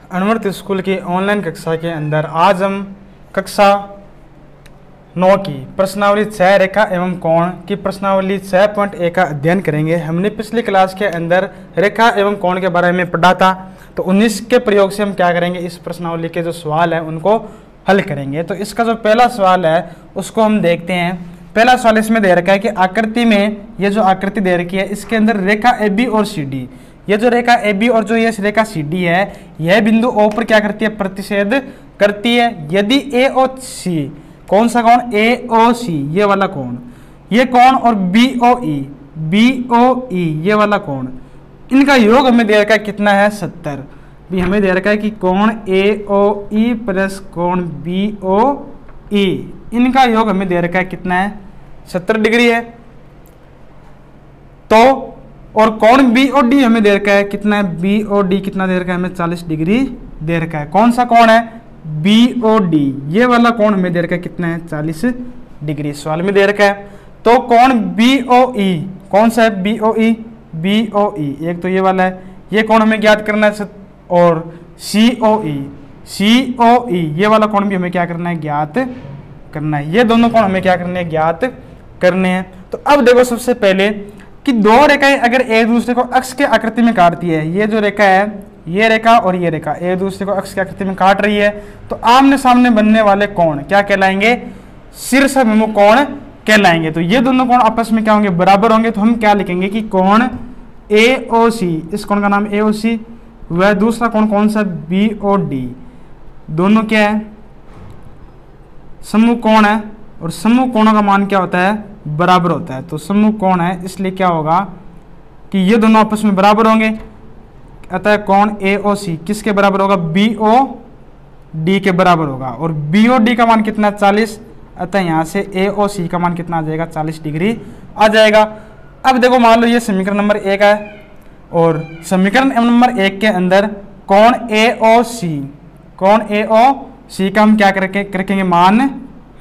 अनवर्त school की online कक्षा के अंदर आज हम कक्षा 9 की प्रश्नावली 6 रेखा एवं कोण की प्रश्नावली 6.1 का अध्ययन करेंगे। हमने पिछली क्लास के अंदर रेखा एवं कोण के बारे में पढ़ा था, तो 19 के प्रयोग से हम क्या करेंगे, इस प्रश्नावली के जो सवाल है उनको हल करेंगे। तो इसका जो पहला सवाल है उसको हम देखते हैं। पहला सवाल इसमें दे रखा है कि आकृति में ये जो आकृति दे रखी है इसके अंदर रेखा ए बी और सी डी, ये जो रेखा ए बी और जो ये रेखा सी डी है यह बिंदु ओ पर क्या करती है, प्रतिच्छेद करती है। यदि ए ओ सी, कौन सा कोण, ए ओ सी ये वाला कोण, ये कोण और बी ओ ई ये वाला कोण, इनका योग हमें दे रखा है कितना है, 70। भी हमें दे रखा है कि कोण ए ओ ई प्लस कोण बी ओ ई, इनका योग हमें दे रखा है कितना है, 70 डिग्री है। तो और कोण बी ओ डी हमें दे रखा है कितना है, बी ओ डी कितना दे रखा है हमें, 40 डिग्री दे रखा है। कौन सा कोण है, बी ओ डी, ये वाला कोण हमें दे रखा है कितना है, 40 डिग्री सवाल में दे रखा है। तो कोण बी ओ ई, कौन सा है, बी ओ ई, बी ओ ई एक तो ये वाला है, ये कोण हमें ज्ञात करना है। और सी ओ ई ये वाला कोण भी हमें क्या करना है, ज्ञात करना है। ये दोनों कोण हमें क्या करने हैं, ज्ञात करने हैं। तो अब देखो सबसे पहले कि दो रेखाएं अगर एक दूसरे को अक्ष के आकृति में काटती है, ये जो रेखा है, ये रेखा और ये रेखा एक दूसरे को अक्ष की आकृति में काट रही है, तो आमने सामने बनने वाले कोण क्या कहलाएंगे, शीर्षाभिमुख कोण कहलाएंगे। तो ये दोनों कोण आपस में क्या होंगे, बराबर होंगे। तो हम क्या लिखेंगे कि कोण ए ओ सी, इस कोण का नाम ए ओ सी, वह दूसरा कोण कौन सा, बी ओ डी, दोनों क्या है, समूह कोण है। और समूह कोणों का मान क्या होता है, बराबर होता है। तो समूह कोण है इसलिए क्या होगा कि ये दोनों आपस में बराबर होंगे। अतः कोण ए ओ सी किसके बराबर होगा, बी ओ डी के बराबर होगा। और बी ओ डी का मान कितना, 40। अतः यहाँ से ए ओ सी का मान कितना आ जाएगा, 40 डिग्री आ जाएगा। अब देखो मान लो ये समीकरण नंबर 1 है और समीकरण नंबर 1 के अंदर कोण ए ओ सी, कोण ए ओ सी का हम क्या रखेंगे, मान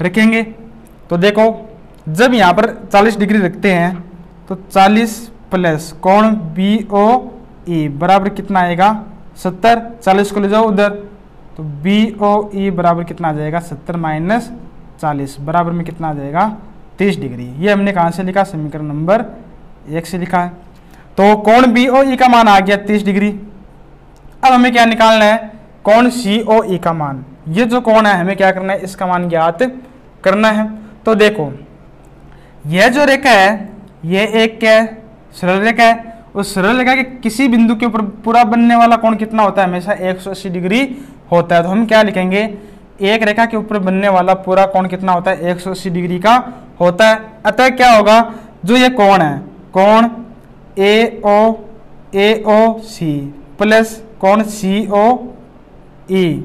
रखेंगे। तो देखो जब यहाँ पर 40 डिग्री रखते हैं तो 40 प्लस कोण बी ओ ई बराबर कितना आएगा, 70। 40 को ले जाओ उधर, तो बी ओ ई बराबर कितना आ जाएगा, 70 माइनस 40 बराबर में कितना आ जाएगा, 30 डिग्री। ये हमने कहाँ से लिखा, समीकरण नंबर 1 से लिखा है। तो कोण बी ओ ई का मान आ गया 30 डिग्री। अब हमें क्या निकालना है, कोण सी ओ ई का मान। ये जो कोण है हमें क्या करना है, इसका मान ज्ञात करना है। तो देखो यह जो रेखा है ये एक क्या है, सरल रेखा है। उस सरल रेखा के किसी बिंदु के ऊपर पूरा बनने वाला कोण कितना होता है, हमेशा 180 डिग्री होता है। तो हम क्या लिखेंगे, एक रेखा के ऊपर बनने वाला पूरा कोण कितना होता है, 180 डिग्री का होता है। अतः क्या होगा, जो ये कोण है, कोण ए ओ सी प्लस कोण सी ओ ई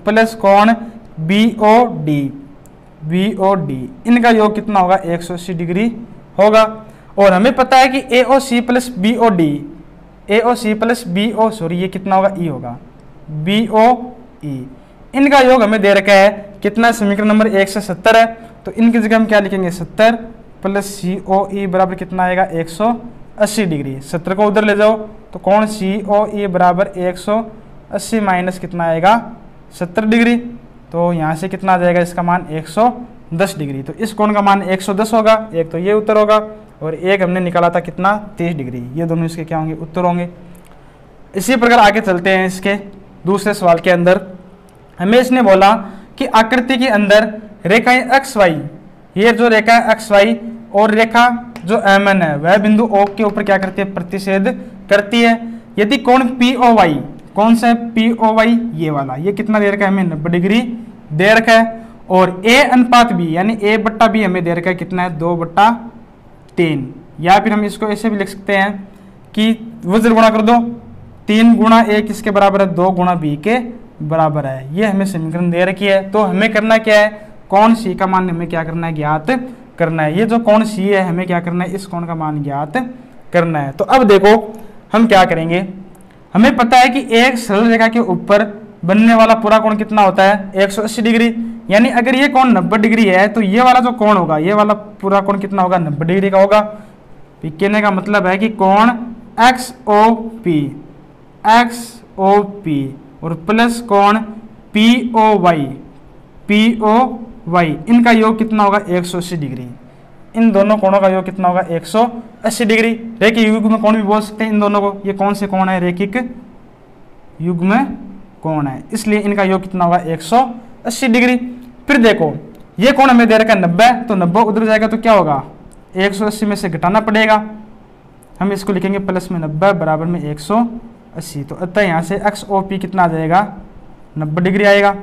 प्लस कोण बी ओ डी, इनका योग कितना होगा, 180 डिग्री होगा। और हमें पता है कि A O C plus B O D, ये कितना होगा, ई होगा, बी ओ ई, इनका योग हमें दे रखा है कितना, समीकरण नंबर 1 से 70 है। तो इनकी जगह हम क्या लिखेंगे, 70 प्लस सी ओ ई बराबर कितना आएगा, 180 डिग्री। 70 को उधर ले जाओ तो कोण सी ओ ई बराबर 180 माइनस कितना आएगा, 70 डिग्री। तो यहाँ से कितना आ जाएगा, इसका मान 110 डिग्री। तो इस कोण का मान 110 होगा, एक तो ये उत्तर होगा और एक हमने निकाला था कितना, 30 डिग्री। ये दोनों इसके क्या होंगे, उत्तर होंगे। इसी प्रकार आगे चलते हैं। इसके दूसरे सवाल के अंदर हमें इसने बोला कि आकृति के अंदर रेखाएं एक्स वाई, ये जो रेखा है एक्स वाई और रेखा जो एम एन है वह बिंदु ओ के ऊपर क्या करती है, प्रतिच्छेद करती है। यदि कोण पी ओ वाई, कौन सा है, पी ओ वाई ये वाला, ये कितना दे रखा है हमें, 90 डिग्री दे रखा है। और ए अनुपात बी यानी ए बट्टा बी हमें दे रखा है कितना है, 2/3। या फिर हम इसको ऐसे भी लिख सकते हैं कि वज्र गुणा कर दो, 3 गुणा ए किसके बराबर है, 2 गुणा बी के बराबर है। ये हमें समीकरण दे रखी है। तो हमें करना क्या है, कोण सी का मान हमें क्या करना है, ज्ञात करना है। ये जो कोण सी है हमें क्या करना है, इस कोण का मान ज्ञात करना है। तो अब देखो हम क्या करेंगे, हमें पता है कि एक सरल रेखा के ऊपर बनने वाला पूरा कोण कितना होता है, 180 डिग्री। यानी अगर ये कोण 90 डिग्री है तो ये वाला जो कोण होगा, ये वाला पूरा कोण कितना होगा, 90 डिग्री का होगा। कहने का मतलब है कि कोण एक्स ओ ओ पी और प्लस कोण पी ओ वाई, इनका योग कितना होगा 180 डिग्री। इन दोनों कोणों का योग कितना होगा 180 डिग्री। रेखिक युग्म कोण भी बोल सकते हैं इन दोनों को। ये कौन से कोण है? रेखिक युग्म कोण है, इसलिए इनका योग कितना होगा 180 डिग्री। फिर देखो ये कोण हमें दे रखा है 90, तो 90 उधर जाएगा तो क्या होगा 180 में से घटाना पड़ेगा। हम इसको लिखेंगे प्लस में 90 बराबर में 180। तो अतः यहाँ से एक्स ओ पी कितना आ जाएगा 90 डिग्री आएगा।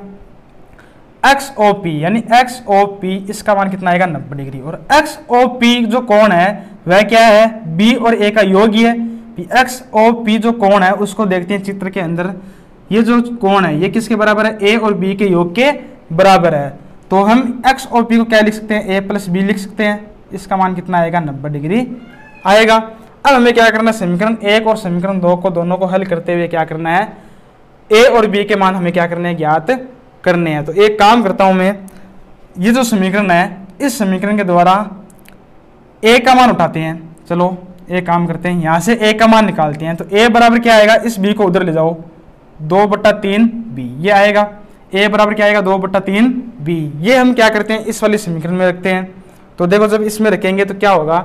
एक्स ओ पी यानी एक्स ओ पी इसका मान कितना आएगा 90 डिग्री। और एक्स ओ पी जो कोण है वह क्या है? बी और ए का योग ही है। एक्स ओ पी जो कोण है उसको देखते हैं चित्र के अंदर। ये जो कोण है ये किसके बराबर है? ए और बी के योग के बराबर है। तो हम एक्स ओ पी को क्या लिख सकते हैं? ए प्लस बी लिख सकते हैं। इसका मान कितना आएगा 90 डिग्री आएगा। अब हमें क्या करना है? समीकरण 1 और समीकरण 2 को दोनों को हल करते हुए क्या करना है? ए और बी के मान हमें क्या करने हैं? ज्ञात करने हैं। तो एक काम करता हूं मैं, ये जो समीकरण है इस समीकरण के द्वारा ए का मान उठाते हैं। चलो एक काम करते हैं, यहां से ए का मान निकालते हैं। तो ए बराबर क्या आएगा? इस बी को उधर ले जाओ, 2/3 बी ये आएगा। ए बराबर क्या आएगा? 2/3 बी। ये हम क्या करते हैं? इस वाले समीकरण में रखते हैं। तो देखो जब इसमें रखेंगे तो क्या होगा?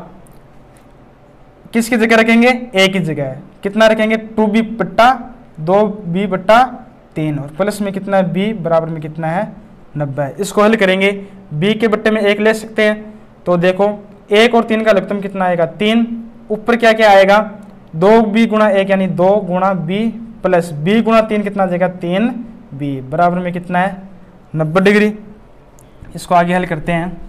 किसकी जगह रखेंगे? ए की जगह कितना रखेंगे? 2b/2b/3 और प्लस में कितना है? b बराबर में कितना है? 90। इसको हल करेंगे, b के बट्टे में 1 ले सकते हैं। तो देखो 1 और 3 का लघुत्तम कितना आएगा? 3। ऊपर क्या क्या आएगा? 2b गुणा 1 यानी 2 गुणा b प्लस b गुणा 3 कितना आ जाएगा? 3b बराबर में कितना है? 90 डिग्री। इसको आगे हल करते हैं।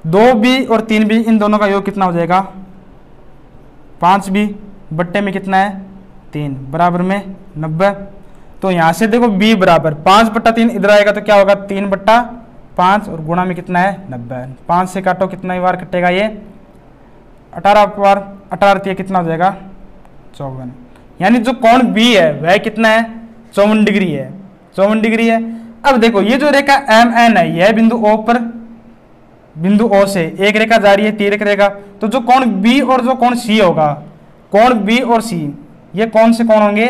2b और 3b इन दोनों का योग कितना हो जाएगा? 5b बट्टे में कितना है? 3 बराबर में 90। तो यहां से देखो b बराबर 5/3 इधर आएगा तो क्या होगा? 3/5 और गुणा में कितना है? 90। 5 से काटो कितना बार कटेगा? ये 18 बार। 18 कितना हो जाएगा? 54। यानी जो कोण b है वह कितना है? 54 डिग्री है। 54 डिग्री है। अब देखो ये जो रेखा एम एन है यह बिंदु O पर, बिंदु O से एक रेखा जा रही है, तिर्यक रेखा। तो जो कोण B और जो कोण C होगा, कोण B और C ये कौन से कोण होंगे?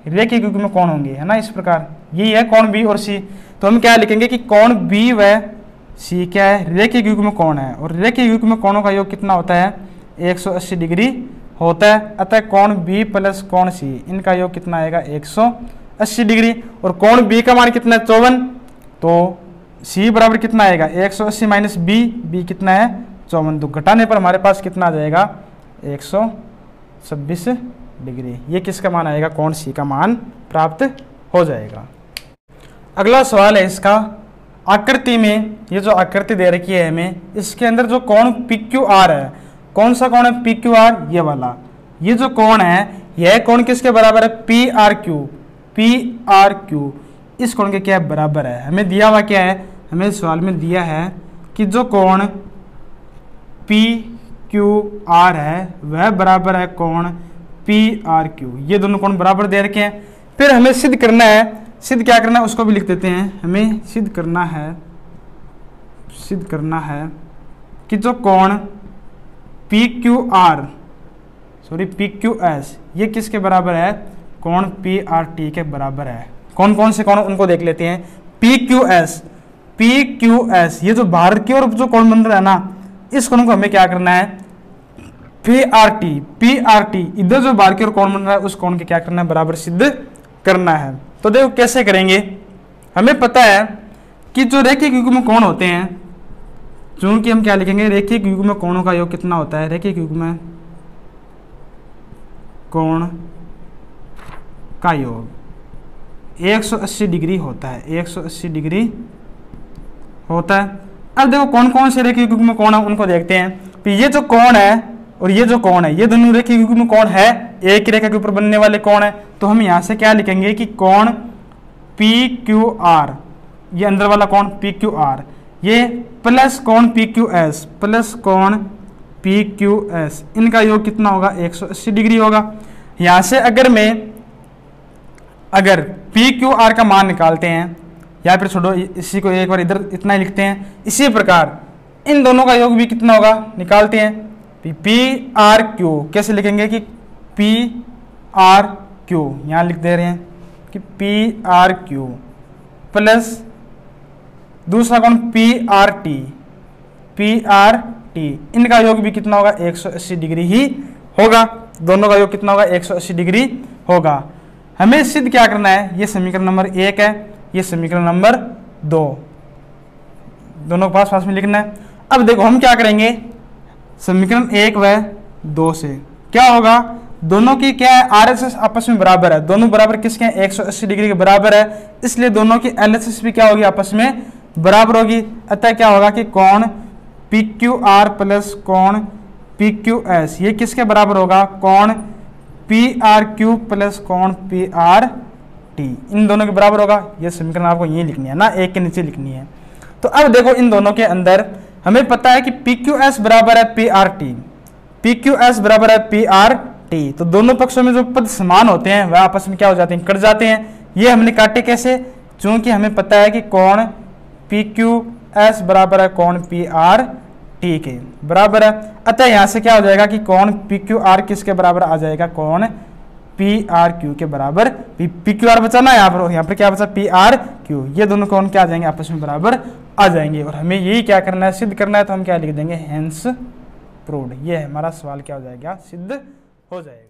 रेखिक युग्म कोण होंगे, है ना। इस प्रकार यही है कोण B और C। तो हम क्या लिखेंगे कि कोण B व C क्या है? रेखिक युग्म कोण है। और रेखिक युग्म कोणों का योग कितना होता है? 180 डिग्री होता है। अतः कोण B प्लस कोण C इनका योग कितना आएगा? 180 डिग्री। और कोण B का मान कितना है? 54। तो C बराबर कितना आएगा? 180 माइनस B कितना है? 54। तो घटाने पर हमारे पास कितना आ जाएगा? 126 डिग्री। ये किसका मान आएगा? कोण C का मान प्राप्त हो जाएगा। अगला सवाल है इसका, आकृति में ये जो आकृति दे रखी है हमें, इसके अंदर जो कोण PQR है, कौन सा कोण है PQR? ये वाला। ये जो कोण है यह कोण किसके बराबर है? PRQ। PRQ इस कोण के क्या बराबर है? हमें दिया हुआ क्या है? हमें सवाल में दिया है कि जो कोण PQR है वह बराबर है कोण PRQ। ये दोनों कोण बराबर दे रखे हैं। फिर हमें सिद्ध करना है। सिद्ध क्या करना है उसको भी लिख देते हैं। हमें सिद्ध करना है कि जो कोण PQS ये किसके बराबर है? कोण PRT के बराबर है। कौन कौन से कोण उनको देख लेते हैं। PQS ये जो बाहर की ओर जो कोण बन रहा है ना, इस कोण को हमें क्या करना है? PRT इधर जो बाहर की ओर कोण बन रहा है उस कोण के क्या करना है? बराबर सिद्ध करना है। तो देखो कैसे करेंगे। हमें पता है कि जो रेखिक युग्म कोण होते हैं, चूंकि हम क्या लिखेंगे? रेखिक युग्म कोणों का योग कितना होता है? रेखिक युग्म कोण का योग 180 डिग्री होता है। 180 डिग्री होता है। अब देखो कौन कौन से रेखिक युग्म कोण है उनको देखते हैं। तो ये जो कोण है और ये जो कोण है ये दोनों रेखिक युग्म कोण है, एक ही रेखा के ऊपर बनने वाले कोण है। तो हम यहां से क्या लिखेंगे कि कोण PQR, ये अंदर वाला कोण PQR, ये प्लस कोण PQS, प्लस कोण PQS इनका योग कितना होगा? 180 डिग्री होगा। यहां से अगर PQR का मान निकालते हैं, या फिर छोड़ो इसी को एक बार इधर इतना ही लिखते हैं। इसी प्रकार इन दोनों का योग भी कितना होगा? निकालते हैं। PRQ कैसे लिखेंगे कि PRQ क्यू, यहाँ लिख दे रहे हैं कि पी आर क्यू प्लस दूसरा कौन P R T, P R T, इनका योग भी कितना होगा 180 डिग्री ही होगा। दोनों का योग कितना होगा 180 डिग्री होगा। हमें सिद्ध क्या करना है, ये समीकरण नंबर 1 है, ये समीकरण नंबर 2, दोनों को पास पास में लिखना है। अब देखो हम क्या करेंगे, समीकरण 1 व 2 से क्या होगा, दोनों की क्या है RHS आपस में बराबर है, दोनों बराबर किसके हैं 180 डिग्री के बराबर है, इसलिए दोनों की LHS भी क्या होगी आपस में बराबर होगी। अतः क्या होगा कि कोण PQR प्लस कोण PQS ये किसके बराबर होगा, कोण PRQ प्लस कोण PRT, इन दोनों के बराबर होगा। ये समीकरण आपको यही लिखनी है ना, एक के नीचे लिखनी है। तो अब देखो इन दोनों के अंदर हमें पता है कि PQS बराबर है PRT, PQS बराबर है PRT, तो दोनों पक्षों में जो पद समान होते हैं वह आपस में क्या हो जाते हैं, कट जाते हैं। ये हमने काटे कैसे, चूंकि हमें पता है कि कोण PQS बराबर है कोण PRT के बराबर है। अतः यहाँ से क्या हो जाएगा कि कोण PQR किसके बराबर आ जाएगा, कोण PRQ के बराबर। PQR बचा ना यहाँ पर क्या बचा PRQ, ये दोनों कोण क्या आ जाएंगे आपस में बराबर आ जाएंगे। और हमें यही क्या करना है, सिद्ध करना है, तो हम क्या लिख देंगे, हेंस प्रूव्ड। ये हमारा सवाल क्या हो जाएगा, सिद्ध हो जाएगा।